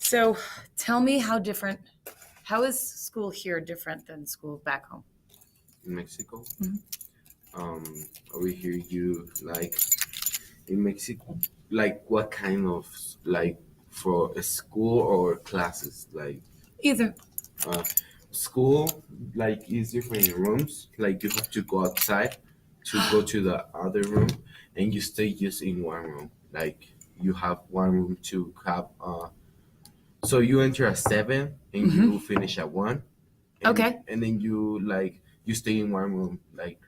So tell me how is school here different than school back home? In Mexico. Mhm. Over here, you like in Mexico, like what kind of like for a school or classes? Like Either. uh, school, like is different rooms. Like you have to go outside to go to the other room, and you stay just in one room. Like you have one room to have. So you enter at 7 and you finish at 1, Okay. and then you stay in one room like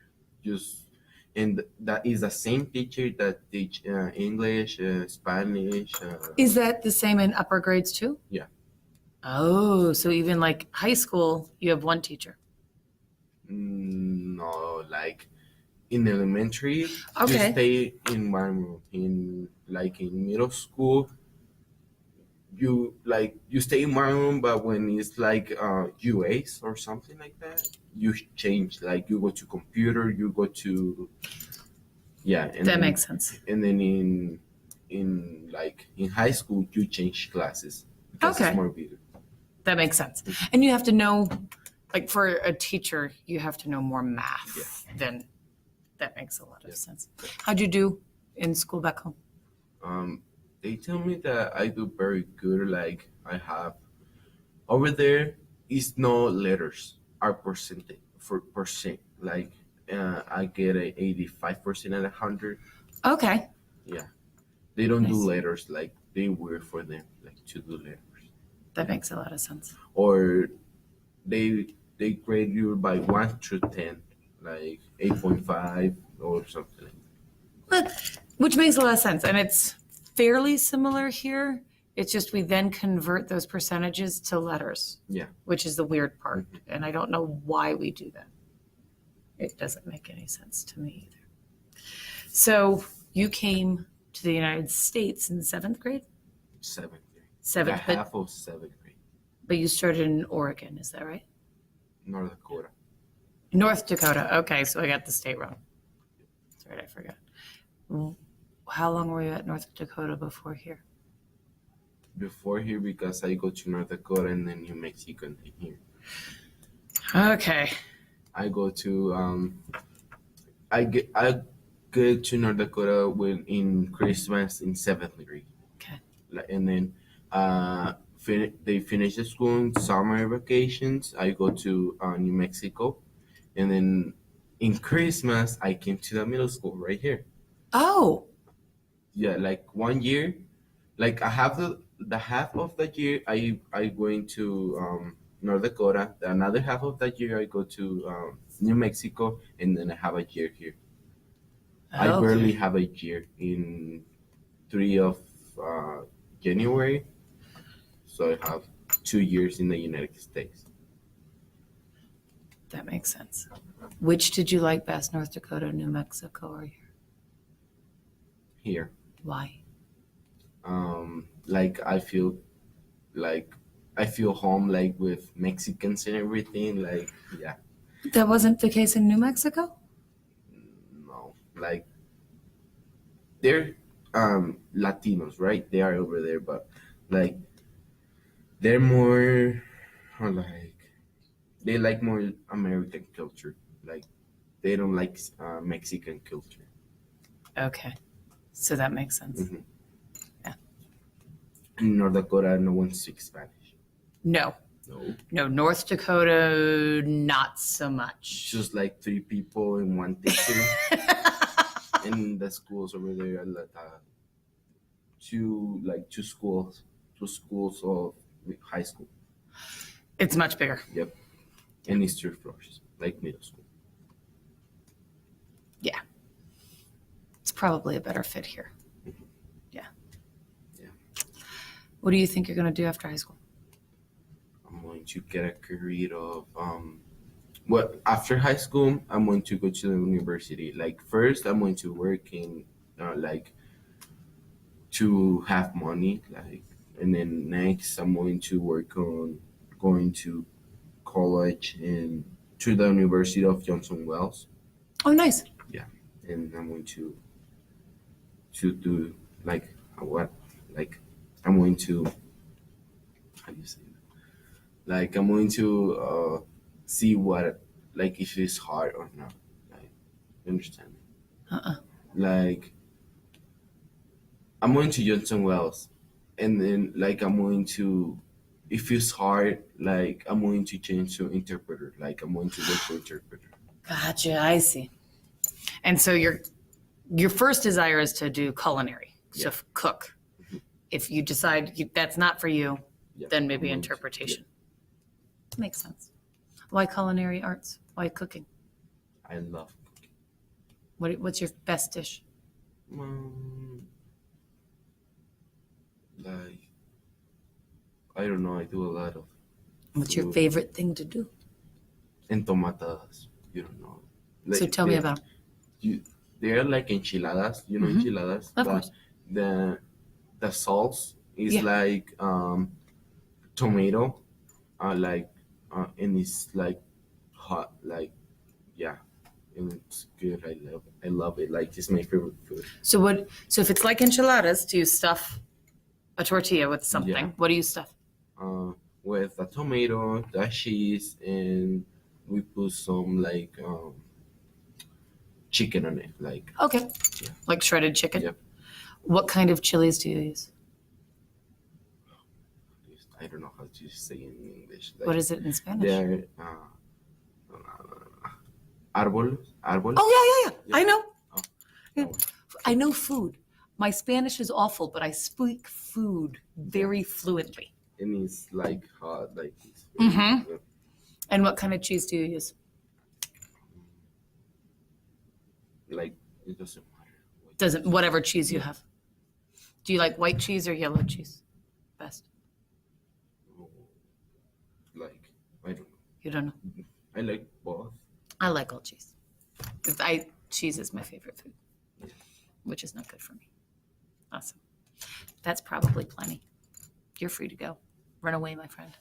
just, and that is the same teacher that teach English, Spanish. Is that the same in upper grades too? Yeah. Oh, so even like high school, you have one teacher. No, like in elementary, you Okay. stay in one room. In middle school, you stay in one room, but when it's like UAs or something like that, you change. Like you go to computer, you go to and That then, makes sense. and then in high school you change classes because Okay. it's more bigger. That makes sense. And you have to know, like for a teacher, you have to know more math than that makes a lot of sense. How'd you do in school back home? They tell me that I do very good. Like I have over there is no letters are percentage for percent. Like I get a 85% out of 100. Okay. Yeah, they don't do Nice. letters. Like they weird for them like to do letters. That makes a lot of sense. Or they grade you by 1 through 10, like 8.5 or something like that. Which makes a lot of sense. And it's fairly similar here. It's just we then convert those percentages to letters. Yeah. Which is the weird part. And I don't know why we do that. It doesn't make any sense to me either. So you came to the United States in 7th grade? 7th grade. Seventh, The half of 7th grade. but you started in Oregon, is that right? North Dakota. North Dakota. Okay, so I got the state wrong. That's right, I forgot. How long were you at North Dakota before here? Before here, because I go to North Dakota and then New Mexico and then here. Okay. I go to I get to North Dakota when in Christmas in 7th grade. Okay. And then they finish the school in summer vacations. I go to New Mexico, and then in Christmas I came to the middle school right here. Oh. Yeah, like 1 year, like I have the half of the year I going to North Dakota. The another half of that year I go to New Mexico, and then I have a year here. I Okay. barely have a year in 3 of January, so I have 2 years in the United States. That makes sense. Which did you like best, North Dakota, New Mexico, or here? Here, Why? like I feel home, like with Mexicans and everything. Like yeah, That wasn't the case in New Mexico? no, like they're Latinos, right? They are over there, but like they're more like they like more American culture. Like they don't like Mexican culture. Okay. So that makes sense. Mhm. Yeah. In North Dakota, no one speaks Spanish. No. No, No, North Dakota, not so much. just like 3 people and 1 teacher. In the schools over there, two schools of high school. It's much bigger. Yep, and it's 3 floors, like middle school. Yeah. It's probably a better fit here. Yeah. Yeah. What do you think you're going to do after high school? I'm going to get a career of after high school I'm going to go to the university. Like first I'm going to work in like to have money, like, and then next I'm going to work on going to college and to the University of Johnson Wells. Oh, nice. And I'm going to do like what, like I'm going to how you say that? Like I'm going to see what like if it's hard or not. Like you understand me? Uh-uh. Like I'm going to Johnson Wells, and then like I'm going to if it's hard, like I'm going to change to interpreter. Like I'm going to go to interpreter. Gotcha. I see. And so your first desire is to do culinary, so Yeah. cook. If you decide that's not for you, Yeah, then I'm maybe going to- interpretation. Makes sense. Why culinary arts? Why cooking? yeah, I love cooking. What's your best dish? Like I don't know. I do a lot of What's your food. favorite thing to do? Entomatadas. You don't know. So tell me about 'em. They're like enchiladas. You know Mhm. enchiladas. Of but course. the sauce is Yeah. like tomato, and it's like hot. Like yeah, and it's good. I love it. Like it's my favorite food. So if it's like enchiladas, do you stuff a tortilla with something? Yeah. What do you stuff? With the tomato, the cheese, and we put some like chicken on it. Like Okay. Yeah. Like shredded chicken? Yep. What kind of chilies do you use? I don't know how to say in English. What is it in Spanish? They're árboles. Oh, yeah. Yeah. I know. Oh, Yeah. that one. I know food. My Spanish is awful, but I speak food very fluently. And it's like hot, like it's Mhm. And what kind of cheese do you use? like it doesn't matter. Doesn't whatever cheese you Yeah. have. Do you like white cheese or yellow cheese? Best. Like I don't know. You don't know. I like both. I like all cheese. Cheese is my favorite food, which is not good for me. Awesome. That's probably plenty. You're free to go. Run away, my friend.